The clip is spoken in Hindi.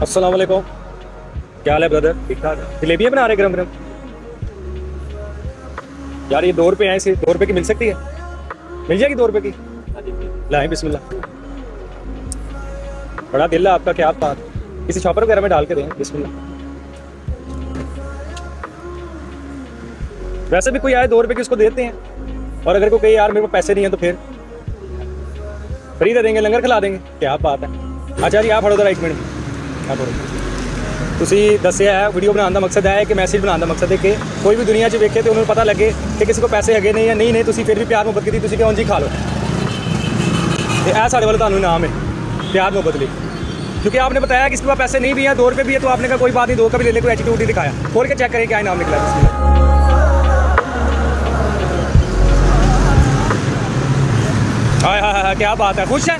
अस्सलाम वालेकुम, क्या हाल है ब्रदर? ठीक ठाक। जलेबियाँ बना रहे गरम गरम? यार ये 2 रुपये हैं, इसे 2 रुपये की मिल सकती है? मिल जाएगी 2 रुपये की? लाएं बिस्मिल्लाह। बड़ा दिल है आपका, क्या बात। किसी शॉपर वगैरह में डाल के दें बिस्मिल्लाह। वैसे भी कोई आए 2 रुपये की उसको देते हैं, और अगर कोई कहे यार मेरे को पैसे नहीं है तो फिर फ्री दे देंगे, लंगर खिला देंगे। क्या बात है। अच्छा जी, आप फड़ो जरा 1 मिनट आप फड़ो। ਤੁਸੀਂ ਦੱਸਿਆ ਹੈ ਵੀਡੀਓ ਬਣਾਉਣ ਦਾ ਮਕਸਦ ਹੈ ਕਿ ਮੈਸੇਜ ਬਣਾਉਣ ਦਾ ਮਕਸਦ ਹੈ ਕਿ ਕੋਈ ਵੀ ਦੁਨੀਆ 'ਚ ਵੇਖੇ ਤੇ ਉਹਨੂੰ ਪਤਾ ਲੱਗੇ ਕਿ ਕਿਸੇ ਕੋਲ ਪੈਸੇ ਹੈਗੇ ਨੇ ਜਾਂ ਨਹੀਂ ਤੁਸੀਂ ਫਿਰ ਵੀ ਪਿਆਰ ਮੁਹੱਬਤ ਕੀਤੀ, ਤੁਸੀਂ ਕਿਉਂ ਜੀ ਖਾ ਲਓ। ਤੇ ਇਹ ਸਾਡੇ ਵੱਲ ਤੁਹਾਨੂੰ ਇਨਾਮ है प्यार मोहब्बत लिए, क्योंकि आपने बताया कि इसके पास पैसे नहीं भी हैं, 2 रुपये भी है, तो आपने कहा कोई बात नहीं, 2 का भी ले ले, कोई एटीट्यूड नहीं दिखाया। खोल के चेक करें क्या इनाम निकला है। हाय हाय हाय, क्या बात है, खुश है।